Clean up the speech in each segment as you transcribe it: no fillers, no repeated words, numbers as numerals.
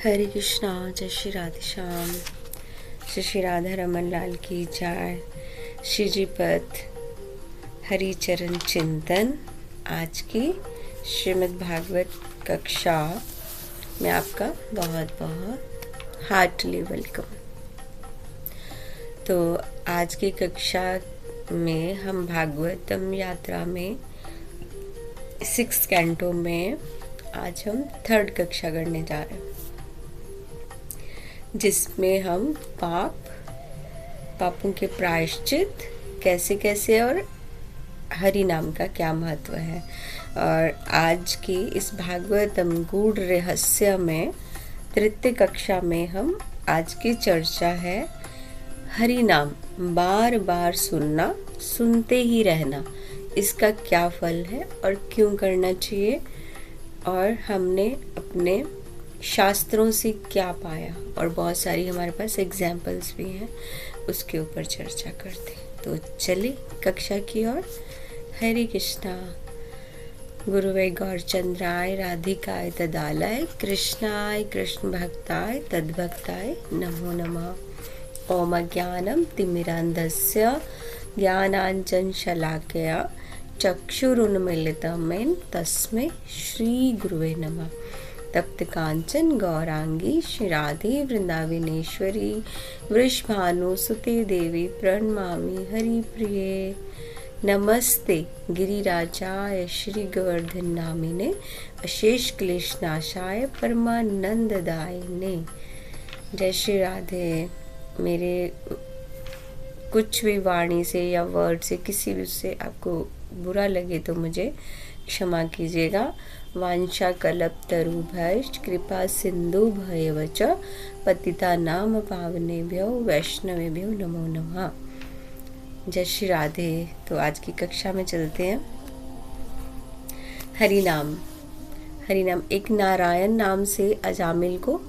हरे कृष्णा। जय श्री राधे श्याम। श्री श्री राधा रमन लाल की जय। श्री जी पद हरि चरण चिंतन। आज की श्रीमद् भागवत कक्षा में आपका बहुत बहुत हार्टली वेलकम। तो आज की कक्षा में हम भागवतम यात्रा में 6 कैंटो में आज हम 3rd कक्षा करने जा रहे हैं, जिसमें हम पापों के प्रायश्चित कैसे कैसे और हरि नाम का क्या महत्व है। और आज की इस भागवतम गूढ़ रहस्य में 3 कक्षा में हम आज की चर्चा है हरि नाम बार बार सुनना, सुनते ही रहना, इसका क्या फल है और क्यों करना चाहिए, और हमने अपने शास्त्रों से क्या पाया, और बहुत सारी हमारे पास एग्जाम्पल्स भी हैं, उसके ऊपर चर्चा करते हैं। तो चले कक्षा की ओर। हरे कृष्णा। गुरुवे गौरचंद्राय राधिकाय तदालय कृष्णाय कृष्ण भक्ताय तद्भक्ताय नमो नमः। ओम ज्ञानम तिमिरान्धस्य ज्ञानाञ्जन शलाकया चक्षुरुन्मीलितं येन तस्मै श्री गुरुवे नमः। तप्त कांचन गौरांगी श्री राधे वृंदावनेश्वरी वृषभानुसुते देवी प्रणमामि हरिप्रिये। नमस्ते गिरिराजाय श्री गोवर्धन नामिने अशेष क्लेशनाशाय परमानंददायिने। जय श्री राधे। मेरे कुछ भी वाणी से या वर्ड से किसी भी से आपको बुरा लगे तो मुझे क्षमा कीजिएगा। वांछा कल्पतरुभ्यश्च कृपा सिंधु भयवच पतिता नाम पावनेभ्यो वैष्णवेभ्यो नमो नमः। जय श्री राधे। तो आज की कक्षा में चलते हैं। हरि नाम। हरि नाम एक नारायण नाम से अजामिल को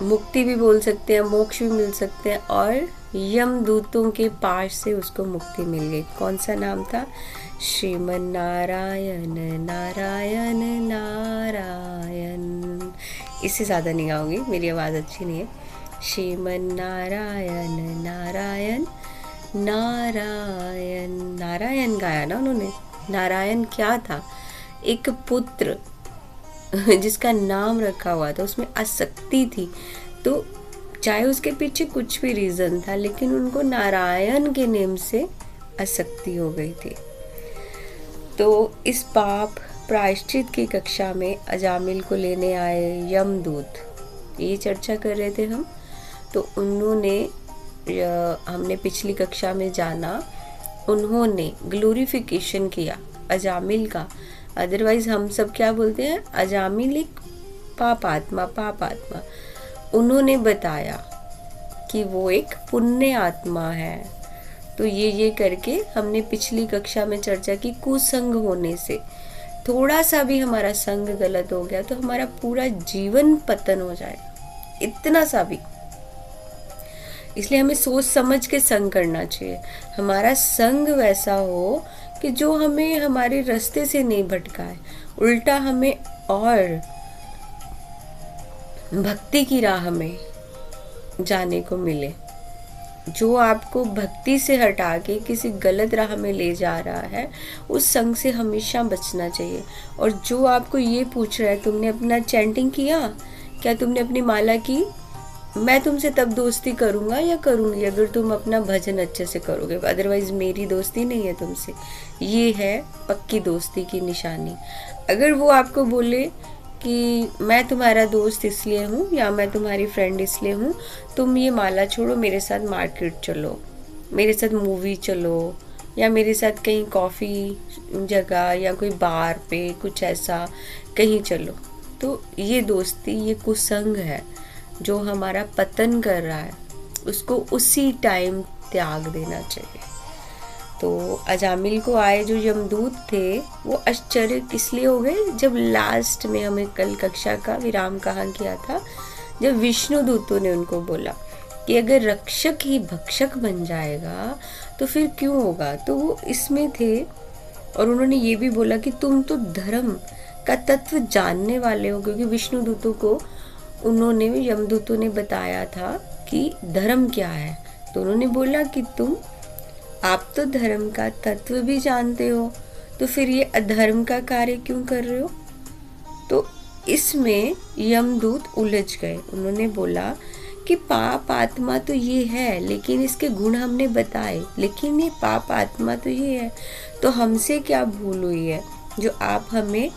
मुक्ति भी बोल सकते हैं, मोक्ष भी मिल सकते हैं, और यमदूतों के पास से उसको मुक्ति मिल गई। कौन सा नाम था? श्रीमन नारायण नारायण नारायण। इससे ज़्यादा नहीं गाऊंगी, मेरी आवाज़ अच्छी नहीं है। श्रीमन नारायण नारायण नारायण। नारायण गाया ना उन्होंने। नारायण क्या था? एक पुत्र जिसका नाम रखा हुआ था, उसमें आसक्ति थी, तो चाहे उसके पीछे कुछ भी रीज़न था, लेकिन उनको नारायण के नेम से आसक्ति हो गई थी। तो इस पाप प्रायश्चित की कक्षा में अजामिल को लेने आए यमदूत, ये चर्चा कर रहे थे हम। तो उन्होंने, हमने पिछली कक्षा में जाना, उन्होंने ग्लोरिफिकेशन किया अजामिल का। अदरवाइज हम सब क्या बोलते हैं? अजामिल एक पापात्मा। उन्होंने बताया कि वो एक पुण्य आत्मा है। तो ये करके हमने पिछली कक्षा में चर्चा की, कुसंग होने से थोड़ा सा भी हमारा संग गलत हो गया तो हमारा पूरा जीवन पतन हो जाएगा, इतना सा भी। इसलिए हमें सोच समझ के संग करना चाहिए। हमारा संग वैसा हो कि जो हमें हमारे रास्ते से नहीं भटकाए, उल्टा हमें और भक्ति की राह में जाने को मिले। जो आपको भक्ति से हटा के किसी गलत राह में ले जा रहा है, उस संग से हमेशा बचना चाहिए। और जो आपको ये पूछ रहा है, तुमने अपना चैंटिंग किया क्या, तुमने अपनी माला की, मैं तुमसे तब दोस्ती करूँगा या करूँगी अगर तुम अपना भजन अच्छे से करोगे, अदरवाइज मेरी दोस्ती नहीं है तुमसे। ये है पक्की दोस्ती की निशानी। अगर वो आपको बोले कि मैं तुम्हारा दोस्त इसलिए हूँ या मैं तुम्हारी फ्रेंड इसलिए हूँ, तुम ये माला छोड़ो, मेरे साथ मार्केट चलो, मेरे साथ मूवी चलो, या मेरे साथ कहीं कॉफ़ी जगह या कोई बार पे कुछ ऐसा कहीं चलो, तो ये दोस्ती, ये कुसंग है जो हमारा पतन कर रहा है। उसको उसी टाइम त्याग देना चाहिए। तो अजामिल को आए जो यमदूत थे, वो आश्चर्य इसलिए हो गए, जब लास्ट में हमें कल कक्षा का विराम कहाँ किया था, जब विष्णु दूतों ने उनको बोला कि अगर रक्षक ही भक्षक बन जाएगा तो फिर क्यों होगा। तो वो इसमें थे, और उन्होंने ये भी बोला कि तुम तो धर्म का तत्व जानने वाले हो, क्योंकि विष्णु दूतों को उन्होंने, यमदूतों ने बताया था कि धर्म क्या है। तो उन्होंने बोला कि आप तो धर्म का तत्व भी जानते हो, तो फिर ये अधर्म का कार्य क्यों कर रहे हो। तो इसमें यमदूत उलझ गए। उन्होंने बोला कि पाप आत्मा तो ये है, लेकिन इसके गुण हमने बताए, लेकिन ये पाप आत्मा तो ये है, तो हमसे क्या भूल हुई है जो आप हमें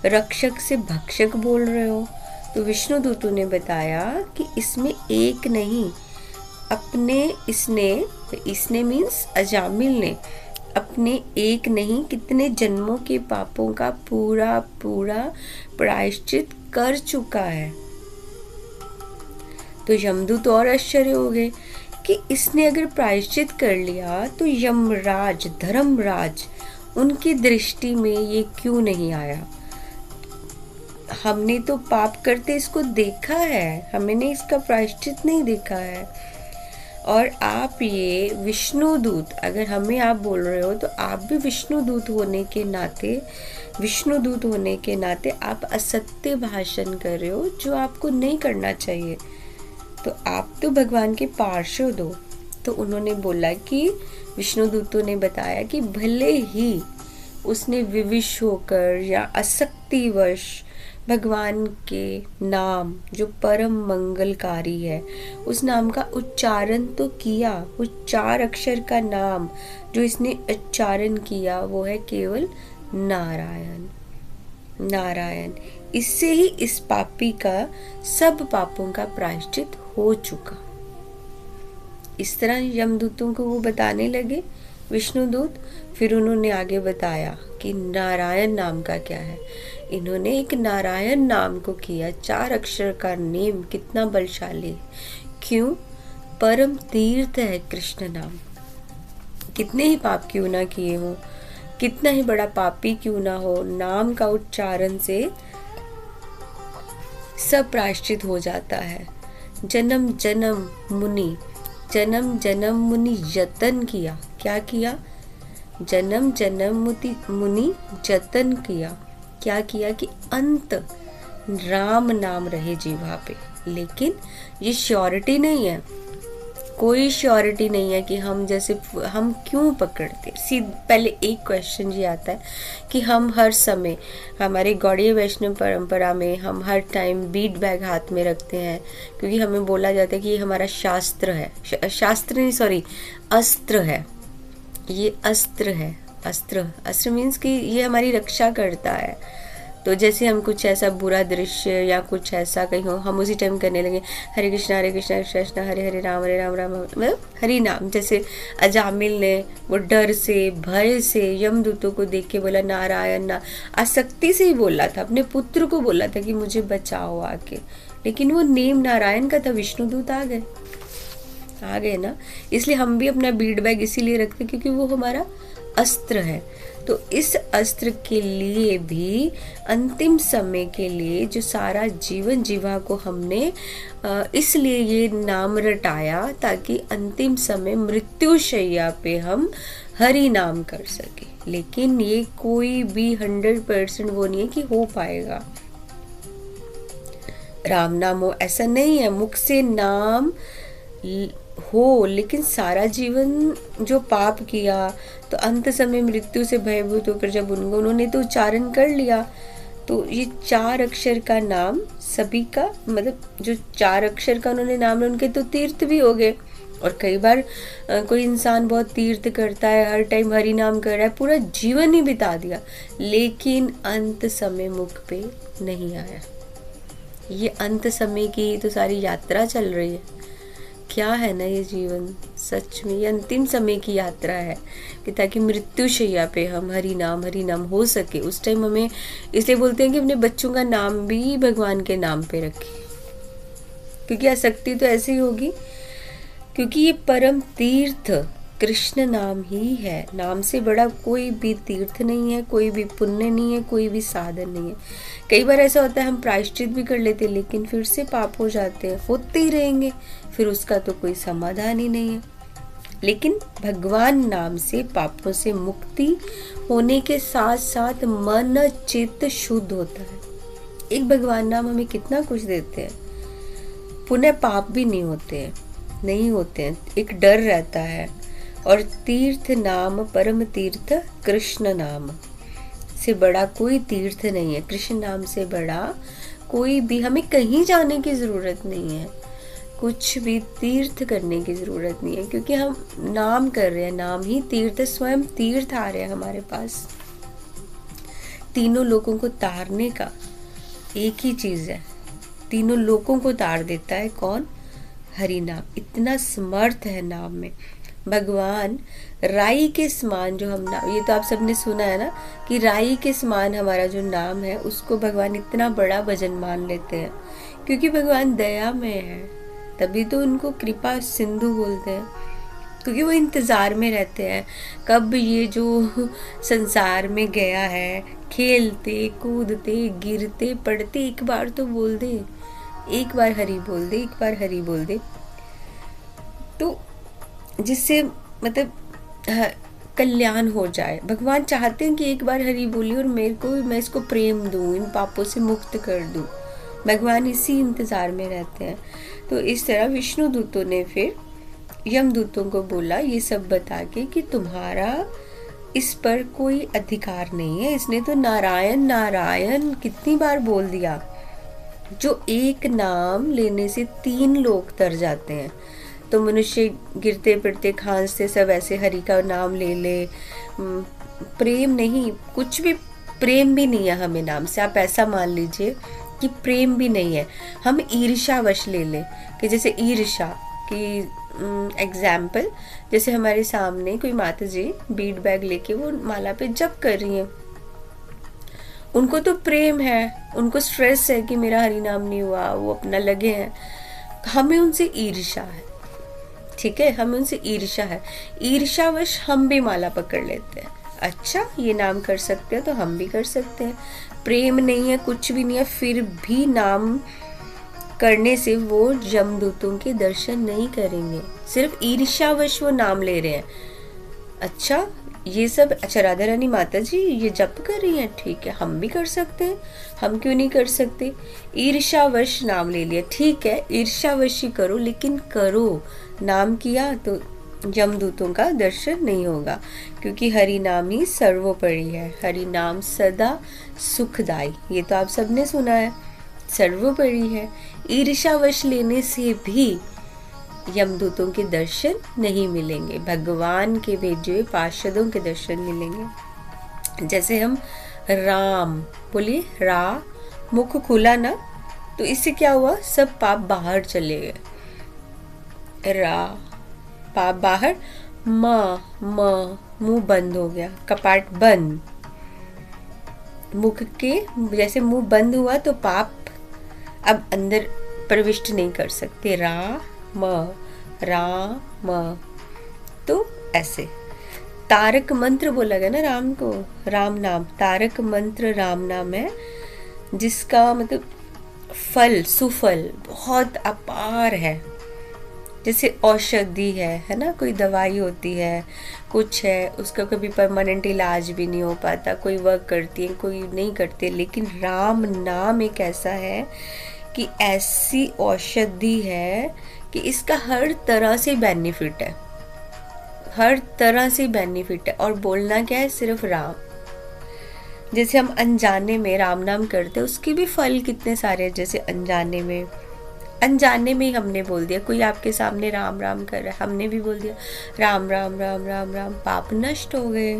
रक्षक से भक्षक बोल रहे हो। तो विष्णु दूतों ने बताया कि इसमें एक नहीं, इसने मीन्स अजामिल ने अपने एक नहीं कितने जन्मों के पापों का पूरा पूरा प्रायश्चित कर चुका है। तो यमदूत और आश्चर्य हो गए कि इसने अगर प्रायश्चित कर लिया तो यमराज, धर्मराज, उनकी दृष्टि में ये क्यों नहीं आया। हमने तो पाप करते इसको देखा है, हमने इसका प्रायश्चित नहीं देखा है। और आप ये विष्णुदूत, अगर हमें आप बोल रहे हो तो आप भी विष्णुदूत होने के नाते आप असत्य भाषण कर रहे हो, जो आपको नहीं करना चाहिए। तो आप तो भगवान के पार्षद हो। तो उन्होंने बोला कि विष्णुदूतों ने बताया कि भले ही उसने विविश होकर या आसक्तिवश भगवान के नाम जो परम मंगलकारी है उस नाम का उच्चारण तो किया, उस 4 अक्षर का नाम जो इसने उच्चारण किया वो है केवल नारायण। नारायण, इससे ही इस पापी का सब पापों का प्रायश्चित हो चुका। इस तरह यमदूतों को वो बताने लगे विष्णुदूत। फिर उन्होंने आगे बताया कि नारायण नाम का क्या है। इन्होंने एक नारायण नाम को किया, 4 अक्षर का नेम कितना बलशाली। क्यों? परम तीर्थ है कृष्ण नाम। कितने ही पाप क्यों ना किए हो, कितना ही बड़ा पापी क्यों ना हो, नाम का उच्चारण से सब प्रायश्चित हो जाता है। जन्म जन्म मुनि यतन किया। क्या किया? जन्म मुनि जतन किया। क्या किया कि अंत राम नाम रहे जीवा पे। लेकिन ये श्योरिटी नहीं है, कोई श्योरिटी नहीं है कि हम क्यों पकड़ते। पहले एक क्वेश्चन ये आता है कि हम हर समय, हमारे गौड़ीय वैष्णव परंपरा में हम हर टाइम बीट बैग हाथ में रखते हैं, क्योंकि हमें बोला जाता है कि ये हमारा अस्त्र है। ये अस्त्र है। अस्त्र मीन्स कि ये हमारी रक्षा करता है। तो जैसे हम कुछ ऐसा बुरा दृश्य या कुछ ऐसा कहीं हो, हम उसी टाइम करने लगे हरे कृष्णा कृष्ण कृष्ण हरे हरे राम राम मतलब हरि नाम। जैसे अजामिल ने वो डर से, भय से यमदूतों को देख के बोला नारायण ना, आसक्ति से ही बोला था, अपने पुत्र को बोला था कि मुझे बचाओ आके, लेकिन वो नेम नारायण का था। विष्णुदूत आ गए ना। इसलिए हम भी अपना बीट बैग इसीलिए रखते क्योंकि वो हमारा अस्त्र है। तो इस अस्त्र के लिए भी अंतिम समय के लिए जो सारा जीवन जीवा को हमने इसलिए ये नाम रटाया ताकि अंतिम समय मृत्युशैया पे हम हरि नाम कर सके। लेकिन ये कोई भी 100% वो नहीं है कि हो पाएगा। राम नाम हो ऐसा नहीं है, मुख से नाम हो, लेकिन सारा जीवन जो पाप किया तो अंत समय मृत्यु से भयभूत होकर जब उन्होंने तो उच्चारण कर लिया, तो ये 4 अक्षर का नाम सभी का, मतलब जो 4 अक्षर का उन्होंने नाम है उनके तो तीर्थ भी हो गए। और कई बार कोई इंसान बहुत तीर्थ करता है, हर टाइम हरि नाम कर रहा है, पूरा जीवन ही बिता दिया, लेकिन अंत समय मुख पे नहीं आया। ये अंत समय की तो सारी यात्रा चल रही है। क्या है ना ये जीवन, सच में ये अंतिम समय की यात्रा है कि ताकि मृत्युशैया पे हम हरि नाम हो सके। उस टाइम हमें इसलिए बोलते हैं कि अपने बच्चों का नाम भी भगवान के नाम पे रखें, क्योंकि आसक्ति तो ऐसे ही होगी, क्योंकि ये परम तीर्थ कृष्ण नाम ही है। नाम से बड़ा कोई भी तीर्थ नहीं है, कोई भी पुण्य नहीं है, कोई भी साधन नहीं है। कई बार ऐसा होता है हम प्रायश्चित भी कर लेते हैं लेकिन फिर से पाप हो जाते हैं, होते ही रहेंगे, फिर उसका तो कोई समाधान ही नहीं है। लेकिन भगवान नाम से पापों से मुक्ति होने के साथ साथ मन चित्त शुद्ध होता है। एक भगवान नाम हमें कितना कुछ देते हैं, पुनः पाप भी नहीं होते हैं, एक डर रहता है। और तीर्थ नाम परम तीर्थ कृष्ण नाम से बड़ा कोई तीर्थ नहीं है, कृष्ण नाम से बड़ा कोई भी। हमें कहीं जाने की ज़रूरत नहीं है, कुछ भी तीर्थ करने की ज़रूरत नहीं है, क्योंकि हम नाम कर रहे हैं, नाम ही तीर्थ, स्वयं तीर्थ आ रहे हैं हमारे पास। तीनों लोगों को तारने का एक ही चीज़ है, तीनों लोगों को तार देता है कौन? हरि नाम। इतना समर्थ है नाम में। भगवान राई के समान जो हम नाम, ये तो आप सबने सुना है ना कि राई के समान हमारा जो नाम है उसको भगवान इतना बड़ा भजन मान लेते हैं, क्योंकि भगवान दया में है, तभी तो उनको कृपा सिंधु बोलते हैं। क्योंकि वो इंतज़ार में रहते हैं कब ये जो संसार में गया है, खेलते कूदते गिरते पड़ते, एक बार तो बोल दे, एक बार हरि बोल दे, एक बार हरि बोल दे, तो जिससे मतलब कल्याण हो जाए। भगवान चाहते हैं कि एक बार हरि बोली और मैं इसको प्रेम दूँ, इन पापों से मुक्त कर दूँ। भगवान इसी इंतज़ार में रहते हैं। तो इस तरह विष्णु दूतों ने फिर यमदूतों को बोला ये सब बता के कि तुम्हारा इस पर कोई अधिकार नहीं है। इसने तो नारायण नारायण कितनी बार बोल दिया, जो एक नाम लेने से 3 लोग तर जाते हैं। तो मनुष्य गिरते पिटते खांसते सब ऐसे हरि का नाम ले प्रेम नहीं, कुछ भी प्रेम भी नहीं है हमें नाम से। आप ऐसा मान लीजिए कि प्रेम भी नहीं है, हम ईर्ष्यावश ले लें कि जैसे ईर्ष्या की एग्जाम्पल, जैसे हमारे सामने कोई माता जी बीट बैग लेके वो माला पे जप कर रही हैं, उनको तो प्रेम है, उनको स्ट्रेस है कि मेरा हरि नाम नहीं हुआ, वो अपना लगे हैं। हमें उनसे ईर्ष्या है, ठीक है, हमें उनसे ईर्ष्या है, ईर्ष्यावश हम भी माला पकड़ लेते हैं। अच्छा ये नाम कर सकते हैं तो हम भी कर सकते हैं। प्रेम नहीं है, कुछ भी नहीं है, फिर भी नाम करने से वो यमदूतों के दर्शन नहीं करेंगे, सिर्फ ईर्ष्यावश वो नाम ले रहे हैं। अच्छा ये सब, अच्छा राधा रानी माता जी ये जप कर रही हैं, ठीक है हम भी कर सकते हैं, हम क्यों नहीं कर सकते? ईर्ष्यावश नाम ले लिया, ठीक है ईर्ष्यावश ही करो, लेकिन करो। नाम किया तो यमदूतों का दर्शन नहीं होगा, क्योंकि हरि नाम ही सर्वोपरि है। हरि नाम सदा सुखदाई, ये तो आप सबने सुना है, सर्वोपरि है। ईर्ष्यावश लेने से भी यमदूतों के दर्शन नहीं मिलेंगे, भगवान के भेजे हुए पार्षदों के दर्शन मिलेंगे। जैसे हम राम बोलिए, रा मुख खुला ना, तो इससे क्या हुआ, सब पाप बाहर चले गए। रा पाप बाहर, म मुंह बंद हो गया, कपाट बंद, मुख के जैसे मुंह बंद हुआ तो पाप अब अंदर प्रविष्ट नहीं कर सकते। राम, तो ऐसे तारक मंत्र बोला गया ना राम को, राम नाम, तारक मंत्र राम नाम है, जिसका मतलब फल सुफल बहुत अपार है। जैसे औषधि है ना, कोई दवाई होती है, कुछ है उसका कभी परमानेंट इलाज भी नहीं हो पाता, कोई वर्क करती है कोई नहीं करती है, लेकिन राम नाम एक ऐसा है कि ऐसी औषधि है कि इसका हर तरह से बेनिफिट है, हर तरह से बेनिफिट है। और बोलना क्या है, सिर्फ राम। जैसे हम अनजाने में राम नाम करते हैं, उसके भी फल कितने सारे हैं। जैसे अनजाने में ही हमने बोल दिया, कोई आपके सामने राम राम कर रहा है, हमने भी बोल दिया राम राम राम राम राम, पाप नष्ट हो गए।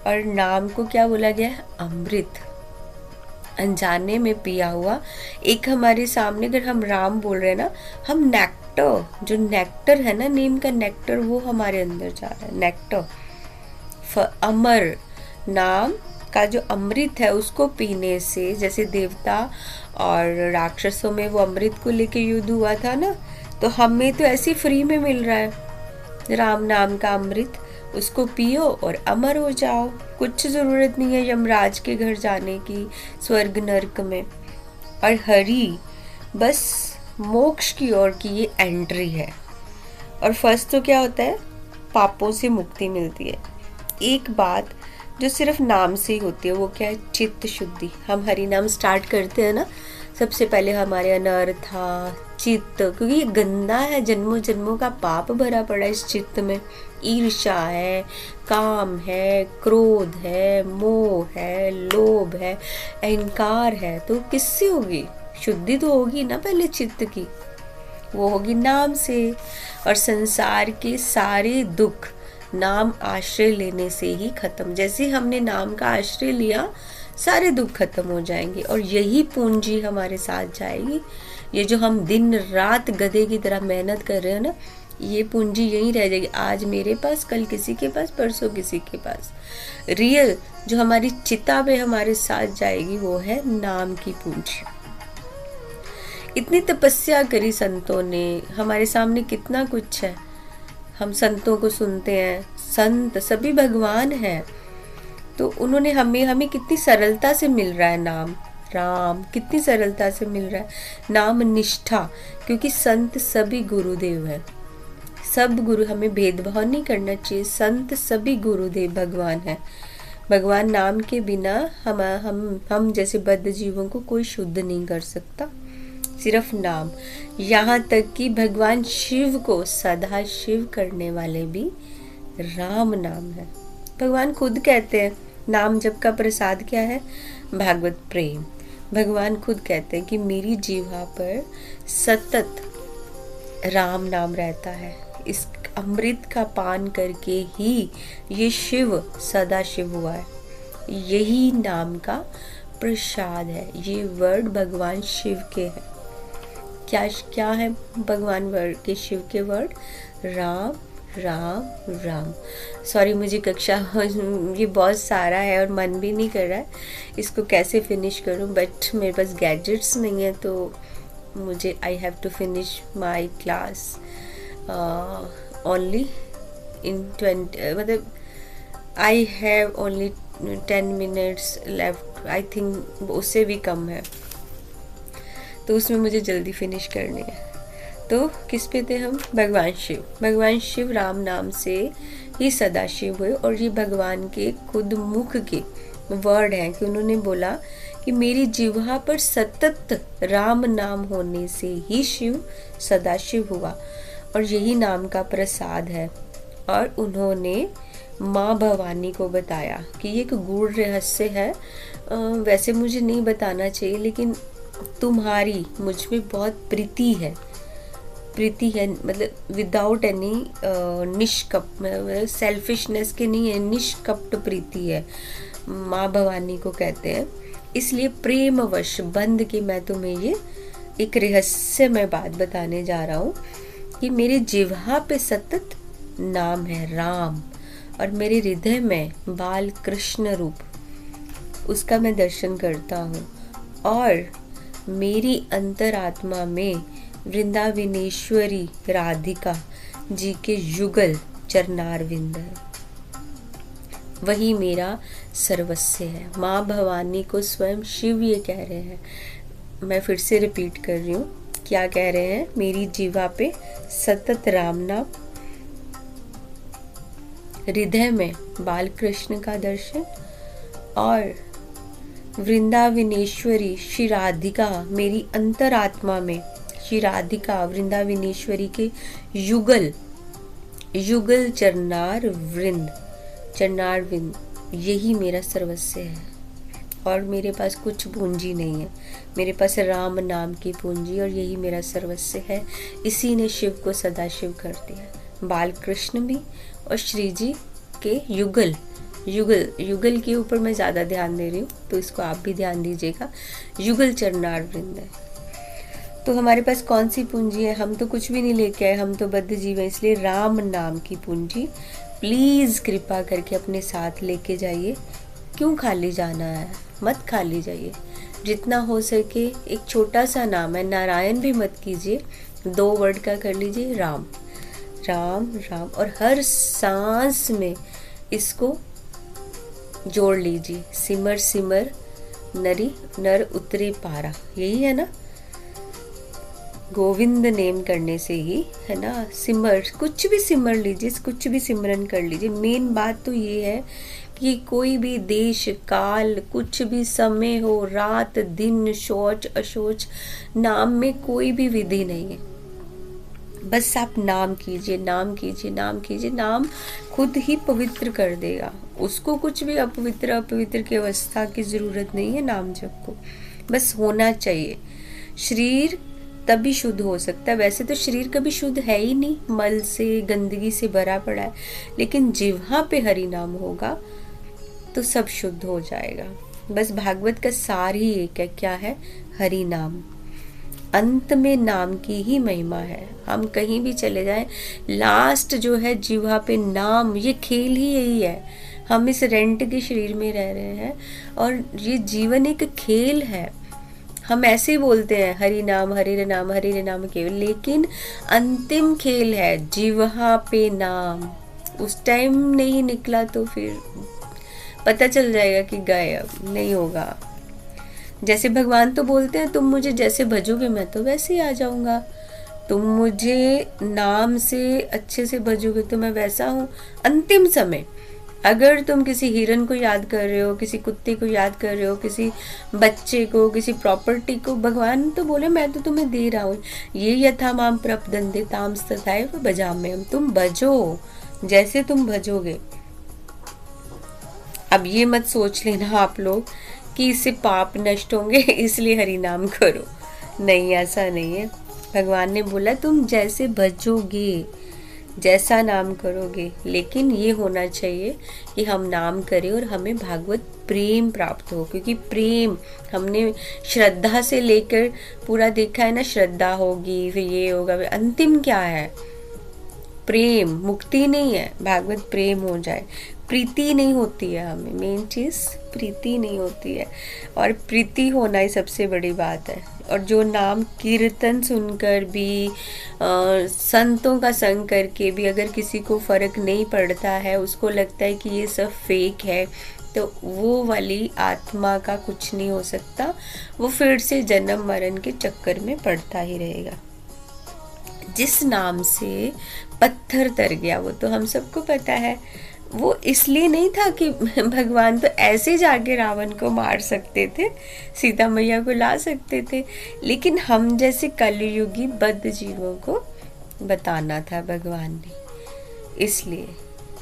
और नाम को क्या बोला गया है, अमृत, अनजाने में पिया हुआ। एक हमारे सामने अगर हम राम बोल रहे हैं ना, हम नेक्टर, जो नेक्टर है ना, नीम का नेक्टर, वो हमारे अंदर जा रहा है, नेक्टर। अमर नाम का जो अमृत है उसको पीने से, जैसे देवता और राक्षसों में वो अमृत को लेके युद्ध हुआ था ना, तो हमें तो ऐसे फ्री में मिल रहा है राम नाम का अमृत, उसको पियो और अमर हो जाओ। कुछ ज़रूरत नहीं है यमराज के घर जाने की, स्वर्ग नरक में। और हरि बस मोक्ष की ओर की ये एंट्री है। और फर्स्ट तो क्या होता है, पापों से मुक्ति मिलती है। एक बात जो सिर्फ नाम से ही होती है वो क्या है? चित्त शुद्धि। हम हरि नाम स्टार्ट करते हैं ना, सबसे पहले हमारे अनर्था चित्त, क्योंकि ये गंदा है, जन्मों जन्मों का पाप भरा पड़ा है इस चित्त में। ईर्ष्या है, काम है, क्रोध है, मोह है, लोभ है, अहंकार है। तो किससे होगी शुद्धि? तो होगी ना पहले चित्त की, वो होगी नाम से। और संसार के सारे दुख नाम आश्रय लेने से ही खत्म। जैसे हमने नाम का आश्रय लिया, सारे दुख खत्म हो जाएंगे और यही पूंजी हमारे साथ जाएगी। ये जो हम दिन रात गधे की तरह मेहनत कर रहे हैं ना, ये पूंजी यहीं रह जाएगी। आज मेरे पास, कल किसी के पास, परसों किसी के पास। रियल जो हमारी चिता पे हमारे साथ जाएगी वो है नाम की पूंजी। इतनी तपस्या करी संतों ने, हमारे सामने कितना कुछ है। हम संतों को सुनते हैं, संत सभी भगवान हैं। तो उन्होंने हमें कितनी सरलता से मिल रहा है नाम, राम कितनी सरलता से मिल रहा है। नाम निष्ठा, क्योंकि संत सभी गुरुदेव हैं। सब गुरु, हमें भेदभाव नहीं करना चाहिए। संत सभी गुरुदेव भगवान हैं। भगवान नाम के बिना हम जैसे बद्ध जीवों को कोई शुद्ध नहीं कर सकता, सिर्फ नाम। यहाँ तक कि भगवान शिव को सदा शिव करने वाले भी राम नाम है। भगवान खुद कहते हैं नाम जप का प्रसाद क्या है? भागवत प्रेम। भगवान खुद कहते हैं कि मेरी जीवा पर सतत राम नाम रहता है। इस अमृत का पान करके ही ये शिव सदा शिव हुआ है। यही नाम का प्रसाद है। ये वर्ड भगवान शिव के हैं। क्या है भगवान वर्ड के, शिव के वर्ड? राम राम राम। सॉरी, मुझे कक्षा ये बहुत सारा है और मन भी नहीं कर रहा है इसको कैसे फिनिश करूं, बट मेरे पास गैजेट्स नहीं है तो मुझे I have to finish my class only in 20, मतलब I have only 10 minutes left. I think उससे भी कम है, तो उसमें मुझे जल्दी फिनिश करनी है। तो किस पे थे हम? भगवान शिव। भगवान शिव राम नाम से ही सदाशिव हुए और ये भगवान के खुद मुख के वर्ड हैं कि उन्होंने बोला कि मेरी जिह्वा पर सतत राम नाम होने से ही शिव सदाशिव हुआ और यही नाम का प्रसाद है। और उन्होंने माँ भवानी को बताया कि ये एक गूढ़ रहस्य है, वैसे मुझे नहीं बताना चाहिए, लेकिन तुम्हारी मुझ में बहुत प्रीति है, मतलब विदाउट एनी निष्कपट, सेल्फिशनेस के नहीं है, निष्कपट प्रीति है, माँ भवानी को कहते हैं। इसलिए प्रेमवश बंध के मैं तुम्हें ये एक रहस्यमय बात बताने जा रहा हूँ कि मेरे जिह्वा पे सतत नाम है राम और मेरे हृदय में बाल कृष्ण रूप उसका मैं दर्शन करता हूँ और मेरी अंतरात्मा में वृंदावनेश्वरी राधिका जी के युगल चरणारविंद है, वही मेरा सर्वस्व है। माँ भवानी को स्वयं शिव ये कह रहे हैं। मैं फिर से रिपीट कर रही हूँ, क्या कह रहे हैं? मेरी जीवा पे सतत राम नाम, हृदय में बाल कृष्ण का दर्शन और वृंदावनेश्वरी श्री राधिका मेरी अंतरात्मा में, श्री राधिका वृंदावनेश्वरी के युगल चरणार वृंद, यही मेरा सर्वस्व है। और मेरे पास कुछ पूंजी नहीं है, मेरे पास राम नाम की पूंजी और यही मेरा सर्वस्व है। इसी ने शिव को सदाशिव कर दिया, बाल कृष्ण भी और श्री जी के युगल के ऊपर मैं ज़्यादा ध्यान दे रही हूँ, तो इसको आप भी ध्यान दीजिएगा। युगल चरणार वृंद है। तो हमारे पास कौन सी पूंजी है? हम तो कुछ भी नहीं लेके आए, हम तो बद्ध जीव हैं, इसलिए राम नाम की पूंजी प्लीज़ कृपा करके अपने साथ लेके जाइए। क्यों खाली जाना है? मत खाली जाइए। जितना हो सके एक छोटा सा नाम है, नारायण भी मत कीजिए, 2 वर्ड का कर लीजिए, राम राम राम, और हर सांस में इसको जोड़ लीजिए। सिमर सिमर नरी नर उतरे पारा, यही है ना। गोविंद नेम करने से ही, है ना, सिमर, कुछ भी सिमर लीजिए, कुछ भी सिमरन कर लीजिए। मेन बात तो ये है कि कोई भी देश काल, कुछ भी समय हो, रात दिन, शौच अशौच, नाम में कोई भी विधि नहीं है। बस आप नाम कीजिए, नाम कीजिए, नाम कीजिए, नाम खुद ही पवित्र कर देगा। उसको कुछ भी अपवित्र की अवस्था की जरूरत नहीं है नाम जप को, बस होना चाहिए। शरीर तभी शुद्ध हो सकता है। वैसे तो शरीर कभी शुद्ध है ही नहीं, मल से गंदगी से भरा पड़ा है, लेकिन जिह्वा पे हरि नाम होगा तो सब शुद्ध हो जाएगा। बस भागवत का सार ही एक है, क्या है? हरि नाम। अंत में नाम की ही महिमा है। हम कहीं भी चले जाएं, लास्ट जो है जिह्वा पे नाम, ये खेल ही यही है। हम इस रेंट के शरीर में रह रहे हैं और ये जीवन एक खेल है। हम ऐसे ही बोलते हैं हरि नाम हरि नाम हरि नाम केवल, लेकिन अंतिम खेल है जिह्वा पे नाम। उस टाइम नहीं निकला तो फिर पता चल जाएगा कि गए, अब नहीं होगा। जैसे भगवान तो बोलते हैं तुम मुझे जैसे भजोगे मैं तो वैसे ही आ जाऊंगा, तुम मुझे नाम से अच्छे से भजोगे तो मैं वैसा हूँ। अंतिम समय अगर तुम किसी हिरन को याद कर रहे हो, किसी कुत्ते को याद कर रहे हो, किसी बच्चे को, किसी प्रॉपर्टी को, भगवान तो बोले मैं तो तुम्हें दे रहा हूँ। ये यथा माम प्रपदन्ते ताम तथैव भजाम्यहम्। तुम भजो जैसे तुम भजोगे। अब ये मत सोच लेना आप लोग कि इससे पाप नष्ट होंगे इसलिए हरि नाम करो, नहीं, ऐसा नहीं है। भगवान ने बोला तुम जैसे भजोगे, जैसा नाम करोगे, लेकिन ये होना चाहिए कि हम नाम करें और हमें भागवत प्रेम प्राप्त हो। क्योंकि प्रेम हमने श्रद्धा से लेकर पूरा देखा है ना, श्रद्धा होगी फिर ये होगा, अंतिम क्या है? प्रेम। मुक्ति नहीं है, भागवत प्रेम हो जाए। प्रीति नहीं होती है हमें, मेन चीज़ प्रीति नहीं होती है, और प्रीति होना ही सबसे बड़ी बात है। और जो नाम कीर्तन सुनकर भी संतों का संग करके भी अगर किसी को फर्क नहीं पड़ता है, उसको लगता है कि ये सब फेक है, तो वो वाली आत्मा का कुछ नहीं हो सकता। वो फिर से जन्म मरण के चक्कर में पड़ता ही रहेगा। जिस नाम से पत्थर तर गया वो तो हम सबको पता है। वो इसलिए नहीं था कि भगवान तो ऐसे जाके रावण को मार सकते थे, सीता मैया को ला सकते थे, लेकिन हम जैसे कलयुगी बद्ध जीवों को बताना था भगवान ने। इसलिए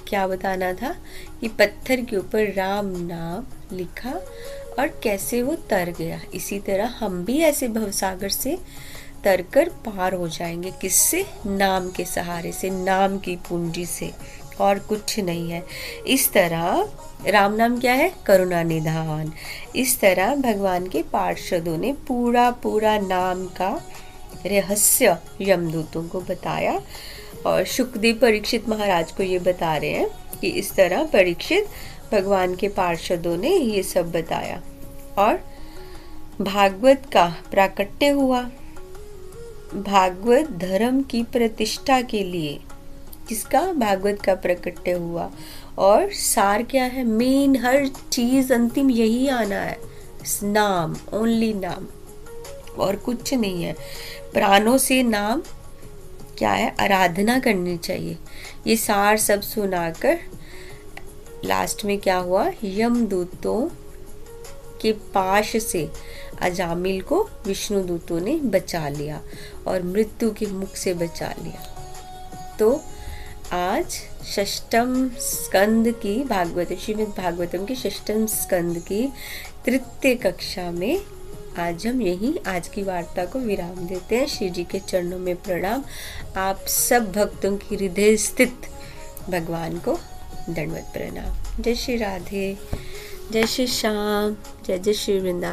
क्या बताना था कि पत्थर के ऊपर राम नाम लिखा और कैसे वो तर गया। इसी तरह हम भी ऐसे भवसागर से तरकर पार हो जाएंगे। किससे? नाम के सहारे से, नाम की पूंजी से, और कुछ नहीं है। इस तरह राम नाम क्या है? करुणा निधान। इस तरह भगवान के पार्षदों ने पूरा नाम का रहस्य यमदूतों को बताया, और शुकदेव परीक्षित महाराज को ये बता रहे हैं कि इस तरह परीक्षित भगवान के पार्षदों ने ये सब बताया, और भागवत का प्राकट्य हुआ। भागवत धर्म की प्रतिष्ठा के लिए किसका? भागवत का प्रकट्य हुआ। और सार क्या है? मेन हर चीज अंतिम यही आना है, नाम, ओनली नाम, और कुछ नहीं है। प्राणों से नाम क्या है? आराधना करनी चाहिए। ये सार सब सुनाकर लास्ट में क्या हुआ? यमदूतों के पाश से अजामिल को विष्णु दूतों ने बचा लिया और मृत्यु के मुख से बचा लिया। तो आज षष्ठम स्कंद की भागवत, श्रीमद् भागवतम के षष्ठम स्कंद की तृतीय कक्षा में आज हम यहीं आज की वार्ता को विराम देते हैं। श्री जी के चरणों में प्रणाम। आप सब भक्तों की हृदय स्थित भगवान को दंडवत प्रणाम। जय श्री राधे, जय श्री श्याम, जय जय श्री वृंदावन।